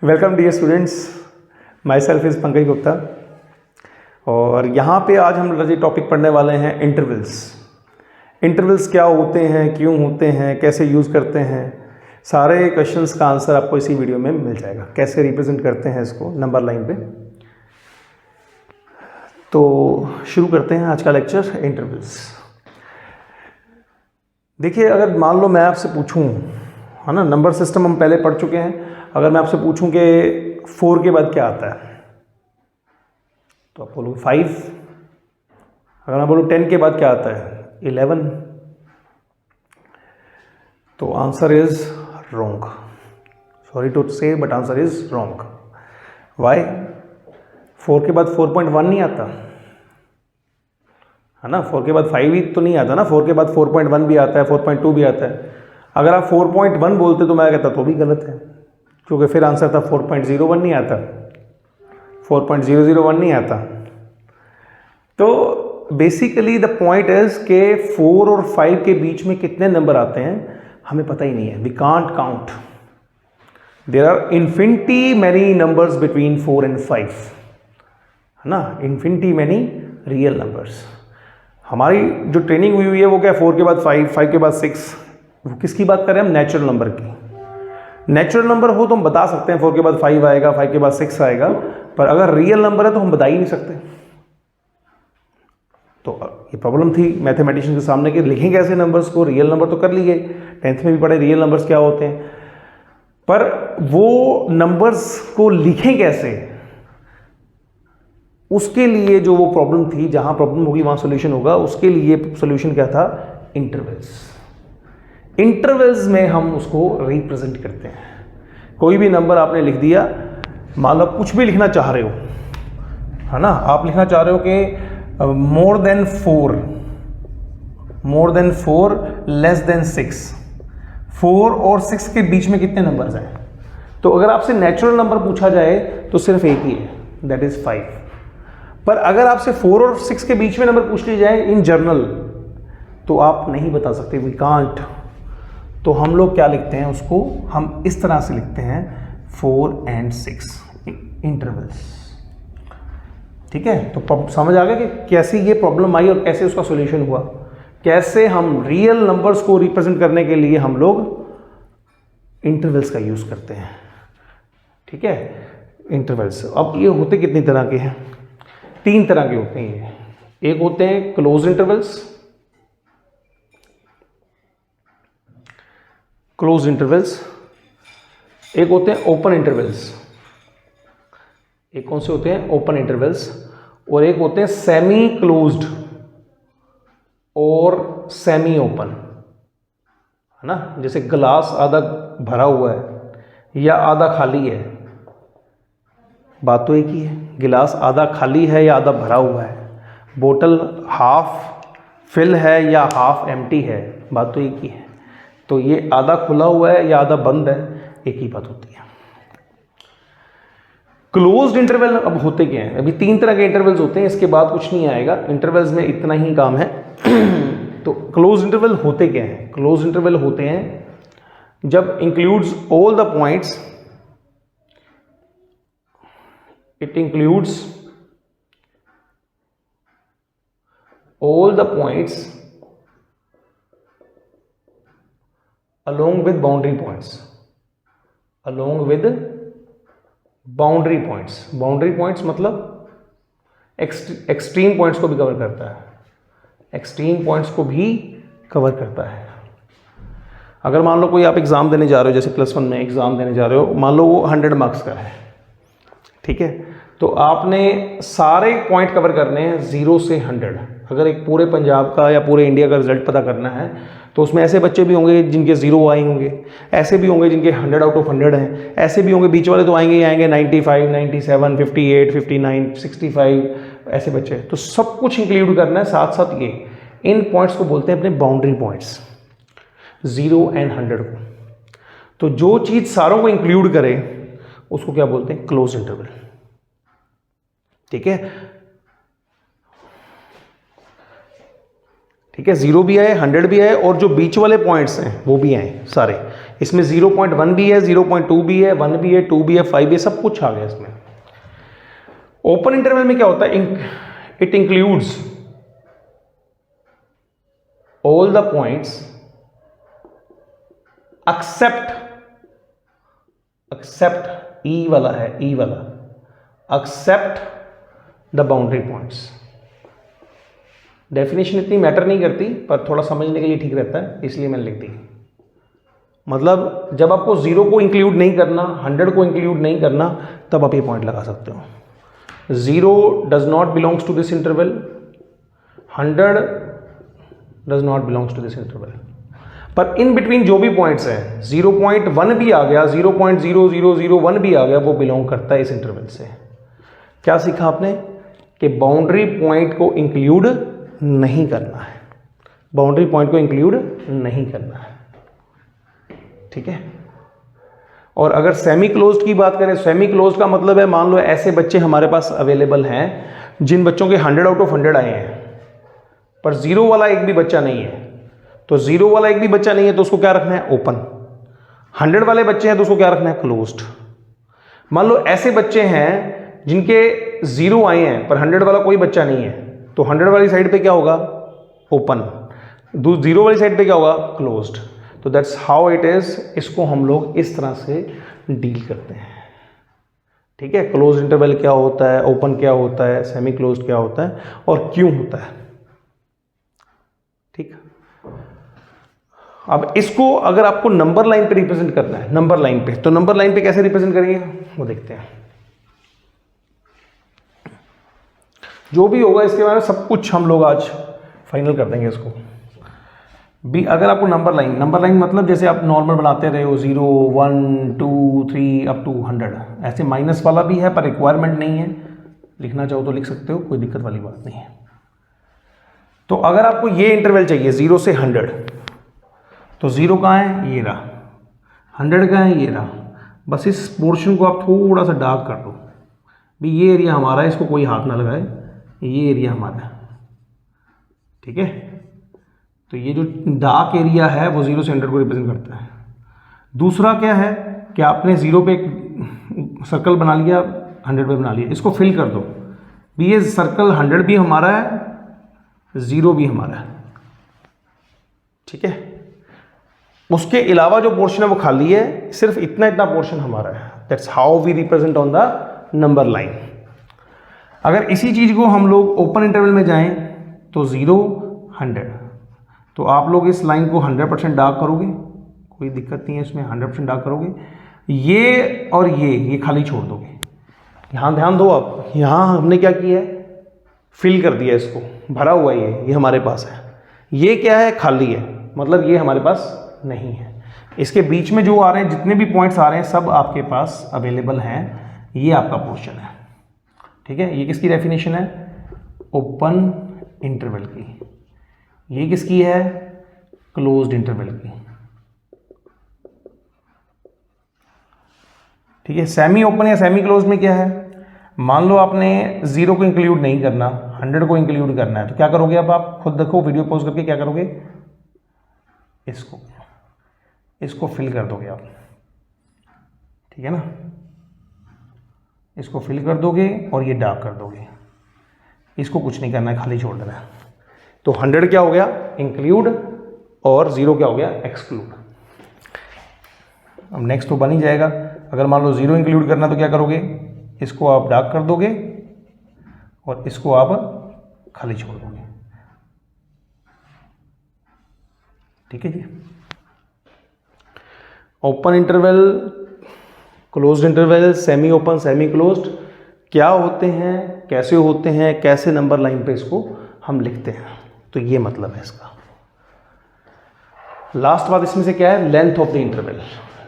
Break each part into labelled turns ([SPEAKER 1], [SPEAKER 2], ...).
[SPEAKER 1] Welcome dear students, myself is Pankaj Gupta. और यहाँ पे आज हम रजी टॉपिक पढ़ने वाले हैं इंटरवल्स। इंटरवल्स क्या होते हैं, क्यों होते हैं, कैसे यूज़ करते हैं, सारे क्वेश्चंस का आंसर आपको इसी वीडियो में मिल जाएगा। कैसे रिप्रेजेंट करते हैं इसको नंबर लाइन पे। तो शुरू करते हैं आज का लेक्चर, इंटरवल्स। देखिए, अगर मान लो मैं आपसे पूछूं, है ना, नंबर सिस्टम हम पहले पढ़ चुके हैं। अगर मैं आपसे पूछूं कि 4 के बाद क्या आता है तो आप बोलोगे 5। अगर मैं बोलूँ 10 के बाद क्या आता है 11, तो answer is wrong. Sorry to say, but answer is wrong. Why? 4 के बाद 4.1 नहीं आता, है ना। 4 के बाद 5 ही तो नहीं आता ना, 4 के बाद 4.1 भी आता है, 4.2 भी आता है। अगर आप 4.1 बोलते तो मैं कहता तो भी गलत है, क्योंकि फिर आंसर था 4.01 नहीं आता, 4.001 नहीं आता। तो बेसिकली द पॉइंट इज के 4 और 5 के बीच में कितने नंबर आते हैं हमें पता ही नहीं है। We can't count. There are infinity many numbers between 4 and 5, है ना। Infinity many real numbers. हमारी जो ट्रेनिंग हुई है वो क्या, 4 के बाद 5, 5 के बाद 6। वो किसकी बात कर रहे हैं हम? नेचुरल नंबर की। नेचुरल नंबर हो तो हम बता सकते हैं 4 के बाद 5 आएगा, 5 के बाद 6 आएगा, पर अगर रियल नंबर है तो हम बता ही नहीं सकते। तो ये प्रॉब्लम थी मैथमेटिशियन के सामने कि लिखें कैसे नंबर्स को। रियल नंबर तो कर लिए, 10th में भी पढ़े रियल नंबर्स क्या होते हैं, पर वो नंबर्स को लिखें कैसे, उसके लिए जो वो प्रॉब्लम थी, जहां प्रॉब्लम होगी वहां सोल्यूशन होगा। उसके लिए सोल्यूशन क्या था? इंटरवल्स। इंटरवल्स में हम उसको रिप्रेजेंट करते हैं। कोई भी नंबर आपने लिख दिया, मान लो कुछ भी लिखना चाह रहे हो, है ना। आप लिखना चाह रहे हो कि मोर देन 4 लेस देन 6। 4 और 6 के बीच में कितने नंबर्स हैं? तो अगर आपसे नेचुरल नंबर पूछा जाए तो सिर्फ एक ही है, दैट इज 5। पर अगर आपसे 4 और 6 के बीच में नंबर पूछ ली जाए इन जनरल, तो आप नहीं बता सकते, वी कांट। तो हम लोग क्या लिखते हैं उसको, हम इस तरह से लिखते हैं 4 and 6 इंटरवल्स। ठीक है, तो समझ आ गया कि कैसे ये प्रॉब्लम आई और कैसे उसका सॉल्यूशन हुआ। कैसे हम रियल नंबर्स को रिप्रेजेंट करने के लिए हम लोग इंटरवल्स का यूज करते हैं। ठीक है, इंटरवल्स। अब ये होते कितनी तरह के हैं? 3 तरह के होते हैं ये। एक होते हैं क्लोज इंटरवल्स, एक होते हैं ओपन इंटरवल्स। एक कौन से होते हैं? Open intervals. और एक होते हैं सेमी क्लोज्ड और सेमी ओपन, है ना। जैसे ग्लास आधा भरा हुआ है या आधा खाली है, बात तो एक ही है। गिलास आधा खाली है या आधा भरा हुआ है, बोतल हाफ फिल है या हाफ एम्प्टी है, बात तो एक ही है। तो ये आधा खुला हुआ है या आधा बंद है, एक ही बात होती है। क्लोज्ड इंटरवल अब होते क्या हैं? अभी 3 तरह के इंटरवल्स होते हैं, इसके बाद कुछ नहीं आएगा। इंटरवल्स में इतना ही काम है। तो क्लोज्ड इंटरवल होते क्या हैं? क्लोज्ड इंटरवल होते हैं जब includes all the points, it includes all the points along with boundary points, along with boundary points। boundary points मतलब एक्सट्रीम पॉइंट्स को भी कवर करता है, एक्सट्रीम पॉइंट्स को भी कवर करता है। अगर मान लो कोई आप एग्ज़ाम देने जा रहे हो, जैसे +1 में एग्ज़ाम देने जा रहे हो, मान लो वो 100 मार्क्स का है, ठीक है। तो आपने सारे पॉइंट कवर करने हैं 0 से 100। अगर एक पूरे पंजाब का या पूरे इंडिया का रिजल्ट पता करना है तो उसमें ऐसे बच्चे भी होंगे जिनके 0 आए होंगे, ऐसे भी होंगे जिनके 100 आउट ऑफ 100 हैं, ऐसे भी होंगे, बीच वाले तो आएंगे ही आएंगे 95, 97, 58, 59, 65, ऐसे बच्चे। तो सब कुछ इंक्लूड करना है। साथ साथ ये इन पॉइंट्स को बोलते हैं अपने बाउंड्री पॉइंट्स, 0 and 100 को। तो जो चीज़ सारों को इंक्लूड करे उसको क्या बोलते हैं? Close interval. ठीक है, ठीक है। 0 भी आए, 100 भी आए, और जो बीच वाले पॉइंट्स हैं वो भी आए सारे। इसमें 0.1 भी है, 0.2 भी है, 1 भी है, 2 भी है, 5 भी है, सब कुछ आ गया इसमें। ओपन इंटरवल में क्या होता है, it includes all the points except E वाला है, ई वाला, except the boundary points. Definition इतनी मैटर नहीं करती, पर थोड़ा समझने के लिए ठीक रहता है, इसलिए मैंने लिख दी। मतलब जब आपको 0 को इंक्लूड नहीं करना, 100 को इंक्लूड नहीं करना, तब आप ये पॉइंट लगा सकते हो। 0 does not belongs to this interval, 100 does not belongs to this interval. पर इन बिटवीन जो भी पॉइंट्स हैं, 0.1 भी आ गया, 0.0001 भी आ गया, वो बिलोंग करता है इस इंटरवल से। क्या सीखा आपने कि बाउंड्री पॉइंट को इंक्लूड नहीं करना है, बाउंड्री पॉइंट को इंक्लूड नहीं करना है, ठीक है। और अगर सेमी क्लोज्ड की बात करें, सेमी क्लोज्ड का मतलब है, मान लो ऐसे बच्चे हमारे पास अवेलेबल हैं जिन बच्चों के 100 आउट ऑफ 100 आए हैं, पर 0 वाला एक भी बच्चा नहीं है। तो 0 वाला एक भी बच्चा नहीं है तो उसको क्या रखना है, ओपन। 100 वाले बच्चे हैं तो उसको क्या रखना है, क्लोज्ड। मान लो ऐसे बच्चे हैं जिनके 0 आए हैं पर 100 वाला कोई बच्चा नहीं है, तो 100 वाली साइड पे क्या होगा, ओपन। 0 वाली साइड पे क्या होगा, क्लोज्ड। तो दैट्स हाउ इट इज। इसको हम लोग इस तरह से डील करते हैं, ठीक है। क्लोज इंटरवल क्या होता है, ओपन क्या होता है, सेमी क्लोज्ड क्या होता है और क्यों होता है, ठीक। अब इसको अगर आपको नंबर लाइन पे रिप्रेजेंट करना है, नंबर लाइन पे, तो नंबर लाइन पे कैसे रिप्रेजेंट करेंगे वो देखते हैं। जो भी होगा इसके बारे में सब कुछ हम लोग आज फाइनल कर देंगे इसको भी। अगर आपको नंबर लाइन मतलब जैसे आप नॉर्मल बनाते रहे हो, 0 1 2 3 अप टू 100, ऐसे माइनस वाला भी है पर रिक्वायरमेंट नहीं है, लिखना चाहो तो लिख सकते हो, कोई दिक्कत वाली बात नहीं है। तो अगर आपको ये इंटरवल चाहिए 0 से 100, तो 0 कहाँ है, ये रहा, 100 कहाँ है, ये रहा। बस इस पोर्शन को आप थोड़ा सा डार्क कर दो भी, ये एरिया हमारा है, इसको कोई हाथ ना लगाए, ये एरिया हमारा है, ठीक है। तो ये जो डार्क एरिया है वो 0 से 100 को रिप्रेजेंट करता है। दूसरा क्या है कि आपने 0 पे एक सर्कल बना लिया, 100 पे बना लिया, इसको फिल कर दो भी, ये सर्कल 100 भी हमारा है, 0 भी हमारा है, ठीक है। उसके अलावा जो पोर्शन है वो खाली है, सिर्फ इतना पोर्शन हमारा है। That's how we represent on the number line. अगर इसी चीज को हम लोग ओपन इंटरवल में जाएं तो 0 100, तो आप लोग इस लाइन को 100% डार्क करोगे, कोई दिक्कत नहीं है इसमें, 100% डार्क करोगे, ये और ये खाली छोड़ दोगे। यहाँ ध्यान दो आप, यहाँ हमने क्या किया है, फिल कर दिया, इसको भरा हुआ ये हमारे पास है। ये क्या है, खाली है, मतलब ये हमारे पास नहीं है। इसके बीच में जो आ रहे हैं, जितने भी पॉइंट्स आ रहे हैं, सब आपके पास अवेलेबल हैं, ये आपका पोर्शन है, ठीक है। ये किसकी डेफिनेशन है, ओपन इंटरवल की। ये किसकी है, क्लोज्ड इंटरवल की, ठीक है। सेमी ओपन या सेमी क्लोज्ड में क्या है, मान लो आपने 0 को इंक्लूड नहीं करना, 100 को इंक्लूड करना है, तो क्या करोगे, अब आप खुद देखो, वीडियो पॉज करके क्या करोगे, इसको फिल कर दोगे आप, ठीक है ना। इसको फिल कर दोगे और ये डार्क कर दोगे, इसको कुछ नहीं करना है, खाली छोड़ देना है। तो 100 क्या हो गया, इंक्लूड, और 0 क्या हो गया, एक्सक्लूड। अब नेक्स्ट तो बन ही जाएगा। अगर मान लो 0 इंक्लूड करना तो क्या करोगे, इसको आप डार्क कर दोगे और इसको आप खाली छोड़ दोगे, ठीक है जी। Open interval, closed interval, semi open, semi closed क्या होते हैं, कैसे होते हैं, कैसे नंबर लाइन पे इसको हम लिखते हैं, तो ये मतलब है इसका। लास्ट बात इसमें से क्या है, length of the interval.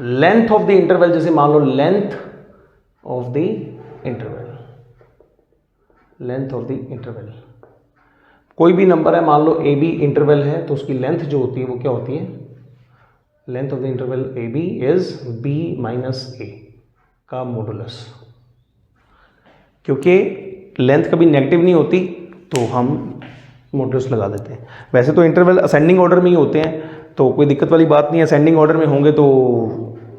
[SPEAKER 1] Length of the interval, जैसे मान लो length of the interval, length of the interval, कोई भी नंबर है, मान लो AB इंटरवल है, तो उसकी लेंथ जो होती है वो क्या होती है, length of the interval AB is B minus A का मॉडुलस। क्योंकि लेंथ कभी नेगेटिव नहीं होती तो हम मॉडुलस लगा देते हैं। वैसे तो इंटरवल असेंडिंग ऑर्डर में ही होते हैं, तो कोई दिक्कत वाली बात नहीं है। असेंडिंग ऑर्डर में होंगे तो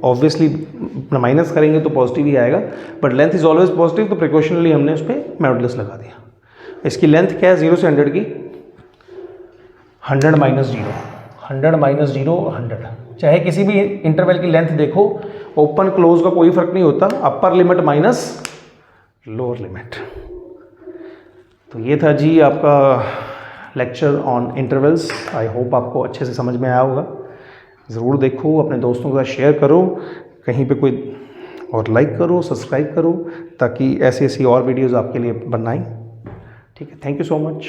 [SPEAKER 1] ऑब्वियसली अपना माइनस करेंगे तो पॉजिटिव ही आएगा, but length is always positive, तो प्रिकॉशनली हमने उस पर मॉडुलस लगा दिया। इसकी लेंथ क्या है 0 से 100 की? 100 माइनस 0, 100 माइनस 0 100। चाहे किसी भी इंटरवल की लेंथ देखो, ओपन क्लोज का कोई फर्क नहीं होता, upper limit minus lower limit. तो ये था जी आपका lecture on intervals. I hope आपको अच्छे से समझ में आया होगा। ज़रूर देखो, अपने दोस्तों के साथ शेयर करो, कहीं पे कोई और लाइक करो, सब्सक्राइब करो, ताकि ऐसी ऐसी और वीडियोज़ आपके लिए बनाएं। ठीक है, थैंक यू सो मच।